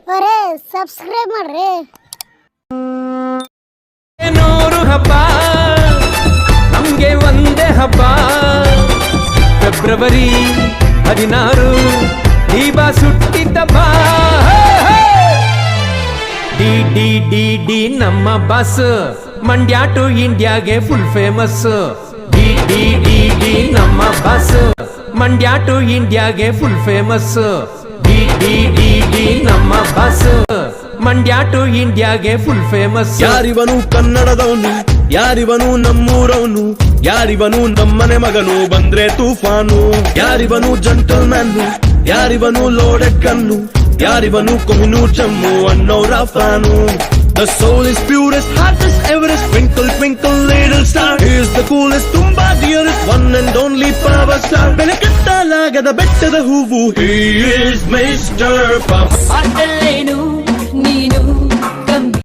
ಅವರೇ ಸಬ್ಸ್ಕ್ರೈಬ್ ಮಾಡ್ರಿ. ನೂರು ಹಬ್ಬ ನಮ್ಗೆ ಒಂದೇ ಹಬ್ಬ, ಫೆಬ್ರವರಿ 16 ದೀಪ ಸುಟ್ಟಿದ್ದ ಬಾ. ಡಿ ಡಿ ಡಿ ಡಿ ನಮ್ಮ ಬಸ್, ಮಂಡ್ಯ ಟು ಇಂಡಿಯಾಗೆ full famous. D D D D ನಮ್ಮ ಬಸ್, ಮಂಡ್ಯ ಟು ಇಂಡಿಯಾಗೆ full famous. D D D D ನಮ್ಮ ಬಸ್, ಮಂಡ್ಯ ಟು ಇಂಡಿಯಾಗೆ ಫುಲ್ ಫೇಮಸ್. ಯಾರಿವನು ಕನ್ನಡದವನು, ಯಾರಿವನು ನಮ್ಮೂರವನು, ಯಾರಿವನು ನಮ್ಮನೆ ಮಗನು, ಬಂದ್ರೆ ತೂಫಾನು. ಯಾರಿವನು ಜಂಟಲ್ಮ್ಯಾನು, ಯಾರಿವನು ಲೋಡೆಡ್ ಗನ್ನು, ಯಾರಿವನು ಕೊಹಿನೂರ್ ಜಮ್ಮು ಅನ್ನೋರ fan. The soul is purest, heart is Everest, twinkle twinkle little star. He is the coolest, ತುಂಬಾ dearest, one and only power star. ಬೆಳಕತ್ತಲಾಗದ ಬೆಟ್ಟದ ಹೂವು, he is Mr. Pop.